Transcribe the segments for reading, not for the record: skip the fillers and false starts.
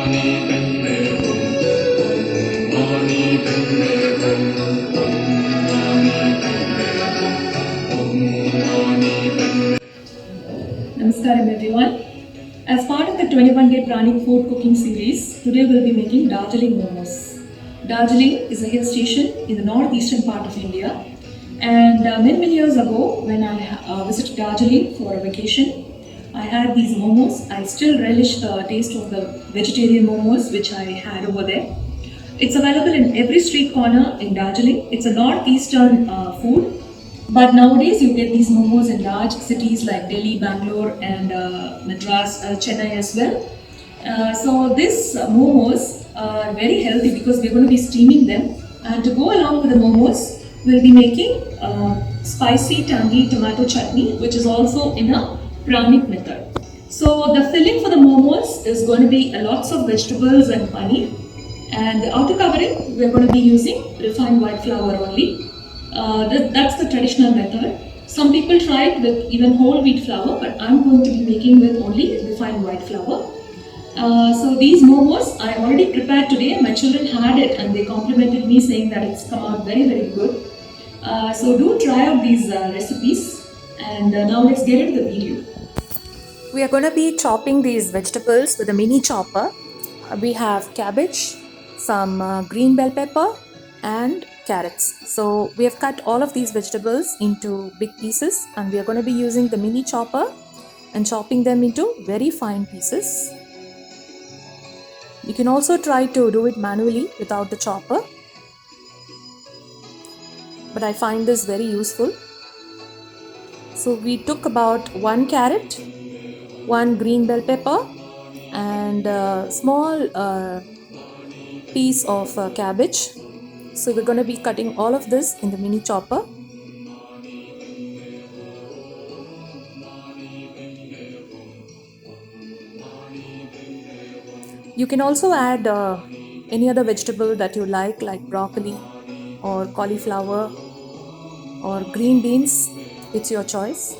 Namaskaram everyone. As part of the 21-day Pranic food cooking series, today we'll be making Darjeeling momos. Darjeeling is a hill station in the northeastern part of India, and many years ago when I visited Darjeeling for a vacation, I had these momos. I still relish the taste of the vegetarian momos which I had over there. It's available in every street corner in Darjeeling. It's a northeastern food, but nowadays you get these momos in large cities like Delhi, Bangalore, and Madras, Chennai as well. So these momos are very healthy because we're going to be steaming them. And to go along with the momos, we'll be making spicy tangy tomato chutney, which is also in a pranic method. So the filling for the momos is going to be lots of vegetables and paneer. And the outer covering, we're going to be using refined white flour only. That's the traditional method. Some people try it with even whole wheat flour, but I'm going to be making with only refined white flour. So these momos I already prepared today. My children had it and they complimented me saying that it's come out very good. So do try out these recipes, and now let's get into the video. We are going to be chopping these vegetables with a mini chopper. We have cabbage, some green bell pepper and carrots. So we have cut all of these vegetables into big pieces, and we are going to be using the mini chopper and chopping them into very fine pieces. You can also try to do it manually without the chopper, but I find this very useful. So we took about 1 carrot, 1 green bell pepper and a small piece of cabbage. So we're going to be cutting all of this in the mini chopper. You can also add any other vegetable that you like broccoli or cauliflower or green beans. It's your choice.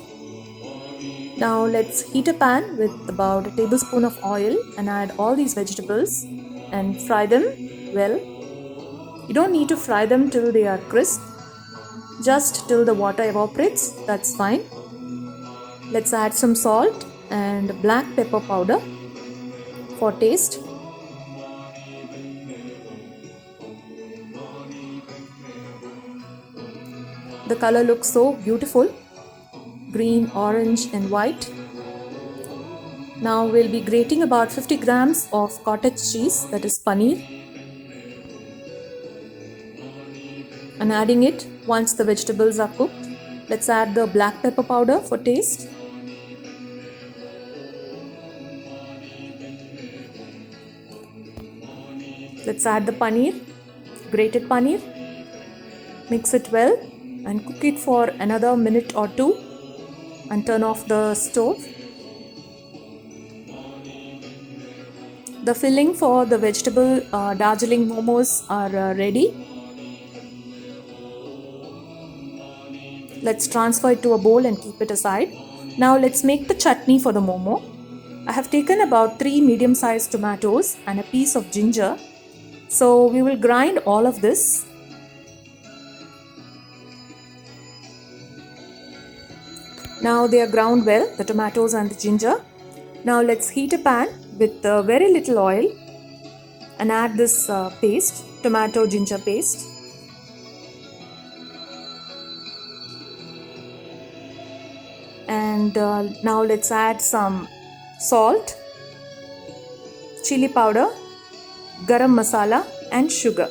Now let's heat a pan with about a tablespoon of oil and add all these vegetables and fry them well. You don't need to fry them till they are crisp, just till the water evaporates, that's fine. Let's add some salt and black pepper powder for taste. The color looks so beautiful, green, orange and white. Now we'll be grating about 50 grams of cottage cheese, that is paneer, and adding it once the vegetables are cooked. Let's add the black pepper powder for taste. Let's add the paneer, grated paneer. Mix it well and cook it for another minute or 2 and turn off the stove. The filling for the vegetable Darjeeling momos are ready. Let's transfer it to a bowl and keep it aside. Now let's make the chutney for the momo. I have taken about 3 medium-sized tomatoes and a piece of ginger. So we will grind all of this. Now they are ground well, the tomatoes and the ginger. Now let's heat a pan with very little oil and add this paste, tomato ginger paste. And now let's add some salt, chili powder, garam masala and sugar.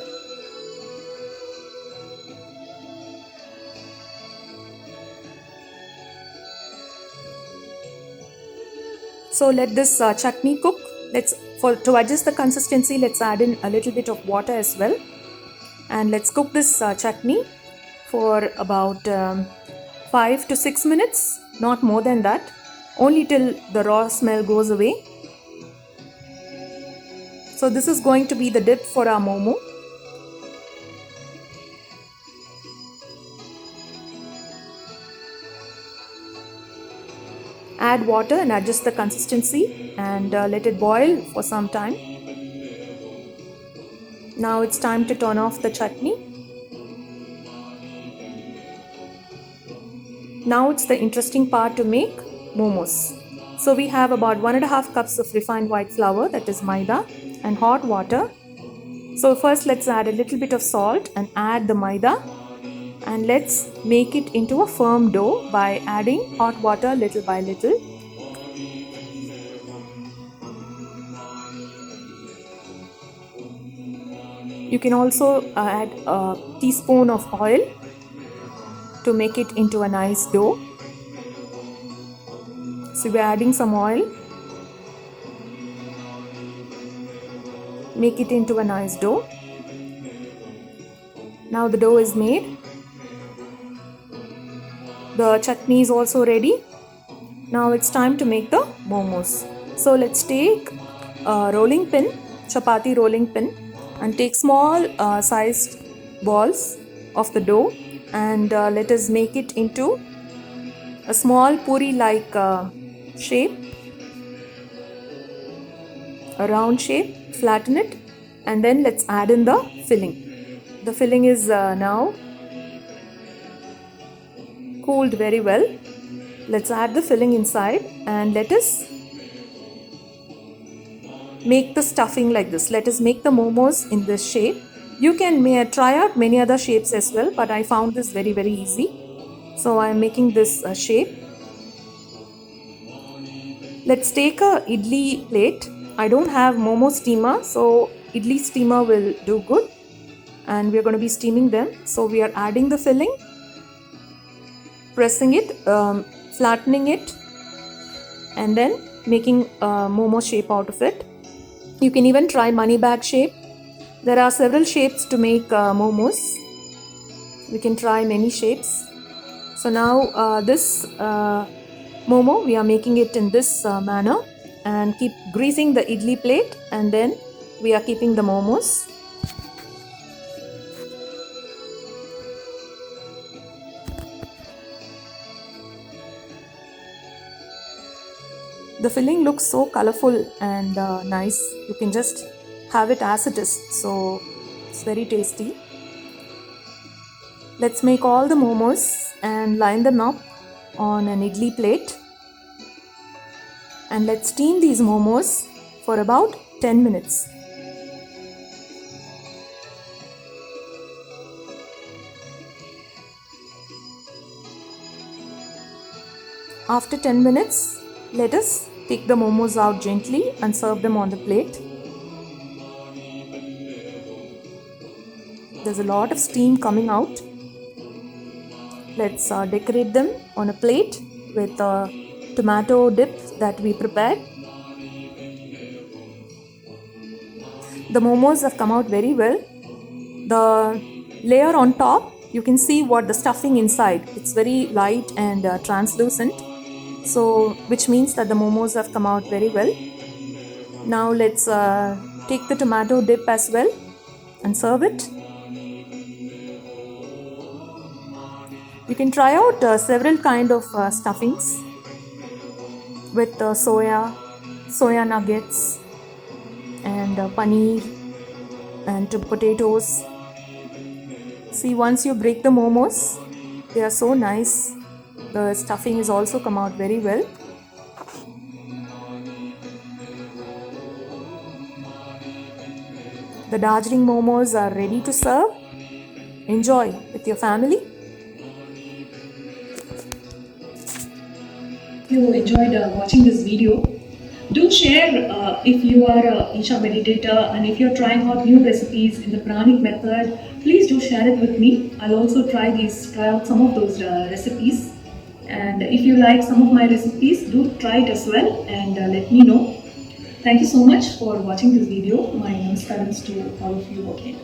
So let this chutney cook. To adjust the consistency, let's add in a little bit of water as well. And let's cook this chutney for about 5 to 6 minutes, not more than that, only till the raw smell goes away. So this is going to be the dip for our momo. Add water and adjust the consistency and let it boil for some time. Now it's time to turn off the chutney. Now it's the interesting part to make momos. So we have about 1.5 cups of refined white flour, that is maida, and hot water. So first let's add a little bit of salt and add the maida, and let's make it into a firm dough by adding hot water little by little. You can also add a teaspoon of oil to make it into a nice dough. So we're adding some oil. Make it into a nice dough. Now the dough is made. The chutney is also ready. Now it's time to make the momos. So let's take a rolling pin, chapati rolling pin, and take small sized balls of the dough, and let us make it into a small puri like shape, a round shape, flatten it, and then let's add in the filling. The filling is now cooled very well. Let's add the filling inside and let us make the stuffing like this. Let us make the momos in this shape. You can try out many other shapes as well, but I found this very easy. So I am making this shape. Let's take a idli plate. I don't have momo steamer, so idli steamer will do good, and we are going to be steaming them. So we are adding the filling, pressing it, flattening it, and then making a momo shape out of it. You can even try money bag shape. There are several shapes to make momos. We can try many shapes. So now this momo, we are making it in this manner, and keep greasing the idli plate, and then we are keeping the momos. The filling looks so colorful and nice. You can just have it as it is. So it's very tasty. Let's make all the momos and line them up on an idli plate. And let's steam these momos for about 10 minutes. After 10 minutes, let us take the momos out gently and serve them on the plate. There's a lot of steam coming out. Let's decorate them on a plate with a tomato dip that we prepared. The momos have come out very well. The layer on top, you can see what the stuffing inside. It's very light and translucent. So, which means that the momos have come out very well. Now let's take the tomato dip as well and serve it. You can try out several kind of stuffings with soya nuggets, and paneer and potatoes. See, once you break the momos, they are so nice. The stuffing has also come out very well. The Darjeeling momos are ready to serve. Enjoy with your family. If you enjoyed watching this video, do share if you are a Isha meditator, and if you're trying out new recipes in the pranic method, please do share it with me. I'll also try out some of those recipes. And if you like some of my recipes, do try it as well and let me know. Thank you so much for watching this video. My namaskar to all of you again.